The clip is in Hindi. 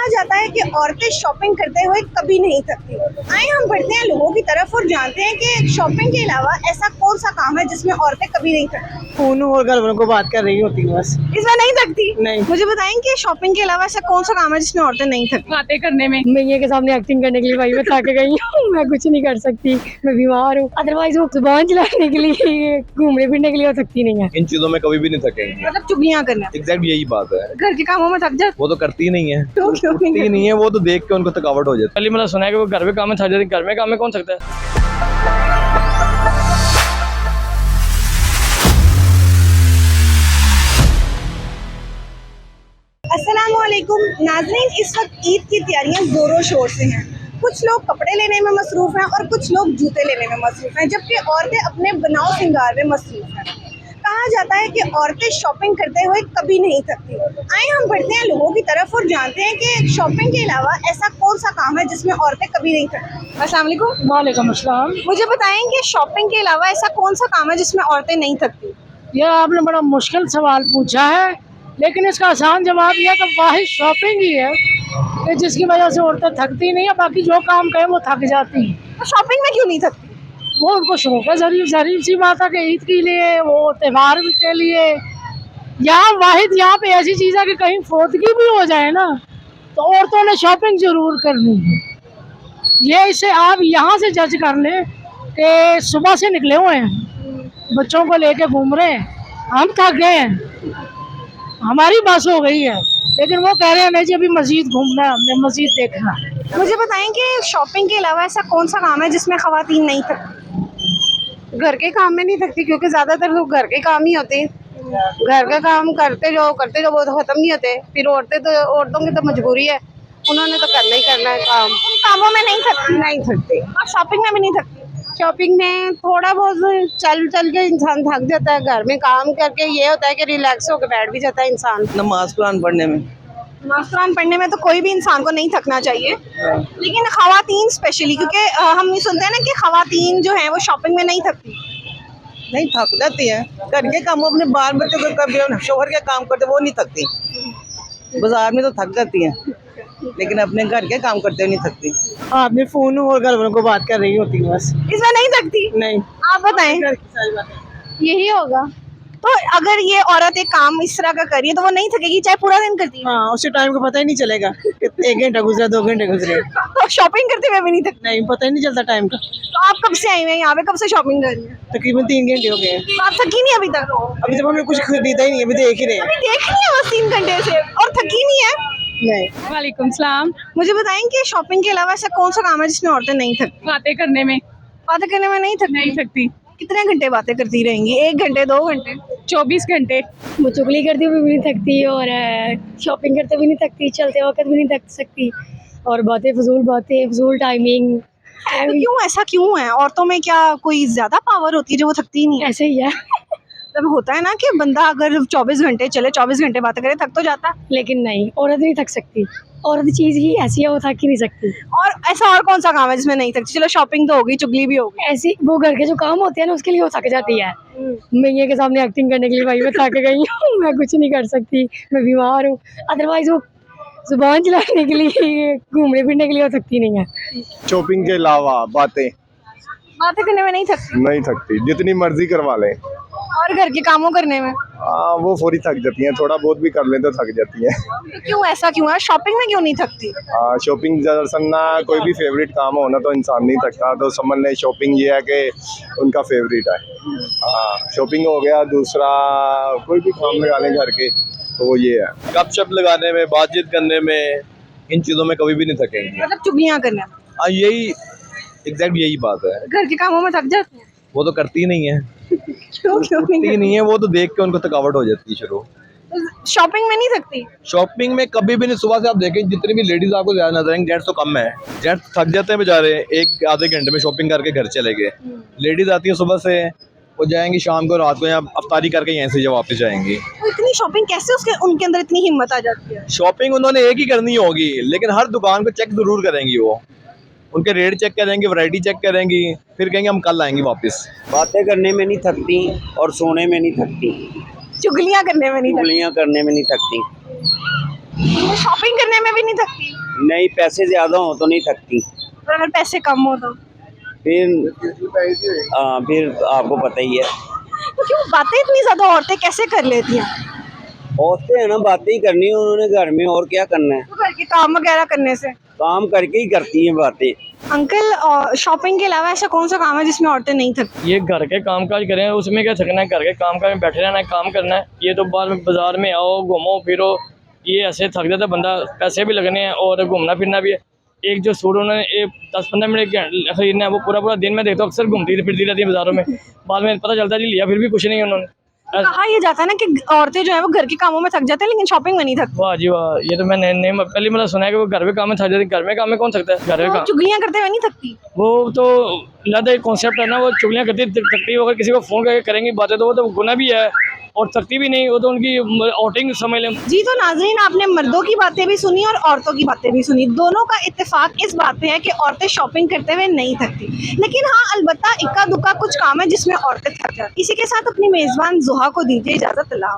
कहा जाता है कि औरतें शॉपिंग करते हुए कभी नहीं थकती। आइए हम बढ़ते हैं लोगों की तरफ और जानते हैं कि शॉपिंग के अलावा ऐसा कौन सा काम है जिसमें औरतें कभी नहीं थकती। फोन और घर वालों को बात कर रही होती है बस। इसमें नहीं थकती? नहीं। मुझे बताएंगे शॉपिंग के अलावा ऐसा कौन सा काम है जिसमें औरतें नहीं थकती? बातें करने में। मैया के सामने एक्टिंग करने के लिए भाई मैं थक गई हूँ, मैं कुछ नहीं कर सकती, मैं बीमार हूँ। अदरवाइज वो जुबान चलाने के लिए, घूमने फिरने के लिए वो थकती नहीं है। इन चीजों में कभी भी नहीं थकेंगे। मतलब चुगलियां करना। एग्जैक्ट यही बात है। घर के कामों में थक जाती? वो तो करती नहीं है, क्यों उठती नहीं है, वो तो देख के उनको थकावट हो जाती पहले मतलब सुना है कि वो घर में काम में थक जाती है, घर में काम में कौन सकता है। अस्सलामुअलैकुम नाज़रीन, इस वक्त ईद की तैयारियां जोरों शोर से हैं। कुछ लोग कपड़े लेने में मसरूफ़ हैं और कुछ लोग जूते लेने में मसरूफ़ हैं, जबकि औरतें अपने बनाव सिंगार में मसरूफ़ हैं। कहा जाता है कि औरतें शॉपिंग करते हुए कभी नहीं थकती। आइए हम बढ़ते हैं लोगों की तरफ और जानते हैं कि शॉपिंग के अलावा ऐसा कौन सा काम है जिसमें औरतें कभी नहीं थकती। अस्सलाम वालेकुम। वालेकुम अस्सलाम। मुझे बताएं कि शॉपिंग के अलावा ऐसा कौन सा काम है जिसमें औरतें नहीं थकती। यह आपने बड़ा मुश्किल सवाल पूछा है, लेकिन इसका आसान जवाब यह कि वाहिद शॉपिंग ही है कि जिसकी वजह से औरतें थकती नहीं है, बाकी जो काम करें वो थक जाती हैं। तो शॉपिंग में क्यों नहीं थकती? वो उनको शौक है, जरूर सी बात है कि ईद के लिए, वो त्यौहार के लिए। यहाँ वाहिद यहाँ पे ऐसी चीज़ है कि कहीं फौतगी भी हो जाए ना तो औरतों ने शॉपिंग जरूर करनी है। ये इसे आप यहाँ से जज कर लें कि सुबह से निकले हुए हैं, बच्चों को लेके घूम रहे हैं, हम थक गए हैं, हमारी बस हो गई है, लेकिन वो कह रहे हैं नहीं जी अभी मस्जिद घूमना है, हमने मस्जिद देखना है। मुझे बताएं कि शॉपिंग के अलावा ऐसा कौन सा काम है जिसमें खवातीन नहीं थकती। घर के काम में नहीं थकती क्योंकि ज्यादातर लोग घर के काम ही होते हैं। घर का काम करते जो वो तो खत्म नहीं होते। फिर औरतों की तो मजबूरी है, उन्होंने तो करना ही करना है काम। उन कामों में नहीं थकती। नहीं थकते। और शॉपिंग में भी नहीं थकती। शॉपिंग में थोड़ा बहुत चल चल के इंसान थक जाता है, घर में काम करके ये होता है कि रिलैक्स होकर बैठ भी जाता है इंसान। नमाज कुरान पढ़ने में, नमाज़ कुरान पढ़ने में तो कोई भी इंसान को नहीं थकना चाहिए, लेकिन खवातीन स्पेशली, क्योंकि हम ये सुनते हैं ना कि खवातीन जो हैं वो शॉपिंग में नहीं थकती। नहीं थक जाती है। घर के काम अपने बाल बच्चों को कभी शोहर के काम करते वो नहीं थकती। बाजार में तो थक जाती है, लेकिन अपने घर के काम करते हुए नहीं थकती। आपने फोन और घर वालों को बात कर रही होती है बस। इसमें नहीं थकती? नहीं। आप बताएं। यही होगा। तो अगर ये औरत एक काम इस तरह का करिए तो वो नहीं थकेगी, चाहे पूरा दिन करती है। हाँ, उसे टाइम का पता ही नहीं चलेगा कि 1 घंटा गुजरा, 2 घंटे गुजरे। तो शॉपिंग करते हुए भी नहीं थकती? नहीं, पता ही नहीं चलता टाइम का। तो आप कब से आई हैं यहाँ पे, कब से शॉपिंग कर रही हैं? तकरीबन 3 घंटे हो गए हैं। तो आप थकी नहीं अभी तक? अभी तक हमने कुछ खरीदा ही नहीं, अभी देख ही रहे हैं। अभी देख रही है बस 3 घंटे से और थकी नहीं है? नहीं। वालेकुम सलाम। मुझे बताएं कि शॉपिंग के अलावा ऐसा कौन सा काम है जिसमें औरतें नहीं थकती। बातें करने में। बातें करने में नहीं थकती। कितने घंटे बातें करती रहेंगी? 1 घंटे, 2 घंटे? 24 घंटे। वो चुगली करती हुई भी नहीं थकती और शॉपिंग करते भी नहीं थकती, चलते वक्त भी नहीं थक सकती, और बातें फजूल टाइमिंग। तो क्यों, ऐसा क्यों है? औरतों में क्या कोई ज्यादा पावर होती है जो वो थकती नहीं है? ऐसे ही है। तब होता है ना कि बंदा अगर 24 घंटे चले, 24 घंटे बातें करे, थक तो जाता है। लेकिन नहीं, औरत नहीं थक सकती, औरत चीज ही ऐसी है, वो थक ही नहीं सकती। और ऐसा और कौन सा काम है जिसमें नहीं थकती? चलो शॉपिंग तो होगी, चुगली भी होगी। ऐसी वो घर के जो काम होते हैं ना उसके लिए वो थक जाती है। मैया के सामने एक्टिंग करने के लिए भाई मैं थक गई हूँ, मैं कुछ नहीं कर सकती, मैं बीमार हूँ। अदरवाइज वो जुबान चलाने के लिए, घूमने फिरने के लिए वो थकती नहीं है। शॉपिंग के अलावा बातें करने में नहीं थकती, जितनी मर्जी करवा लें। और घर के कामों करने में? वो फौरी थक जाती हैं, थोड़ा बहुत भी कर लें तो थक जाती हैं। तो क्यों, ऐसा क्यों है? शॉपिंग में क्यों नहीं थकती? शॉपिंग दरअसल ना कोई भी फेवरेट काम हो ना तो इंसान नहीं थकता, तो समझ लें शॉपिंग ये है कि उनका फेवरेट है। शॉपिंग हो गया, दूसरा कोई भी काम लगा लें घर के तो वो ये है। गपशप लगाने में, बातचीत करने में, इन चीजों में कभी भी नहीं थकेंगे। मतलब चुगलियां करने में? हाँ, यही एग्जैक्ट यही बात है। घर के कामों में थक जाती है? वो तो करती नहीं है, क्यों उठती नहीं है, वो तो देख के उनको थकावट हो जाती है शुरू। शॉपिंग में नहीं थकती? शॉपिंग में कभी भी नहीं। सुबह से आप देखें जितनी भी लेडीज आपको ज्यादा नजर आएंगे, जेंट्स तो कम है। जेंट्स थक जाते हैं बेचारे, 1 आधे घंटे में शॉपिंग करके घर चले गए। लेडीज आती है सुबह से, वो जाएंगी शाम को, रात को यहाँ अफ्तारी करके यहीं से जब वापस जाएंगी। तो इतनी शॉपिंग कैसे उनके अंदर इतनी हिम्मत आ जाती है? शॉपिंग उन्होंने एक ही करनी होगी, लेकिन हर दुकान को चेक जरूर करेंगी। वो उनके रेट चेक करेंगी, वैरायटी चेक करेंगी, फिर कहेंगे हम कल आएंगे वापस। बातें करने में नहीं थकती और सोने में नहीं थकती। चुगलियां करने में नहीं थकती? चुगलियां करने में नहीं थकती। वो शॉपिंग करने में भी नहीं थकती? नहीं, पैसे ज्यादा हो तो नहीं थकती, और अगर पैसे कम हो तो? फिर आपको पता ही है। तो क्यों बातें इतनी ज्यादा औरतें कैसे कर लेती हैं? औरतें है ना, बातें ही करनी है उन्होंने घर में, और क्या करना है। तो घर के काम वगैरह करने से? काम करके ही करती हैं बातें। अंकल, शॉपिंग के अलावा ऐसा कौन सा काम है जिसमें औरतें नहीं थकती? ये घर के काम काज करें, उसमें क्या थकना है, घर के काम काज में बैठे रहना है, काम करना है। ये तो बाजार में आओ, घूमो फिरो, ये ऐसे थक जाता है बंदा, पैसे भी लगने हैं और घूमना फिरना भी है। एक जो सूट उन्होंने 10-15 मिनट खरीदना है, वो पूरा दिन में देखता हूँ अक्सर घूमती फिरती रहती है बाजारों में। बाद में पता चलता है जी लिया फिर भी कुछ नहीं है उन्होंने। कहा ये जाता है ना कि औरतें जो है वो घर के कामों में थक जाते हैं लेकिन शॉपिंग में नहीं थकती। वाह जी वाह, ये तो मैंने नहीं पहली मतलब सुना है कि वो घर में काम में थक जाती है। घर में काम में कौन थकता है? घर में काम चुगलियां करते हुए नहीं थकती? वो तो अलग कॉन्सेप्ट है ना, वो चुगलियां करती थकती। अगर किसी को फोन करके करेंगी बातें तो वो तो गुनाह भी है और थकती भी नहीं, वो तो उनकी आउटिंग समझ लें। जी, तो नाज़रीन, आपने मर्दों की बातें भी सुनी और औरतों की बातें भी सुनी। दोनों का इत्तेफाक इस बात पे है कि औरतें शॉपिंग करते हुए नहीं थकती, लेकिन हाँ, अलबत्ता इक्का दुक्का कुछ काम है जिसमें औरतें थक जाती। इसी के साथ अपनी मेज़बान ज़ुहा को दीजिए इजाज़त। अल्लाह।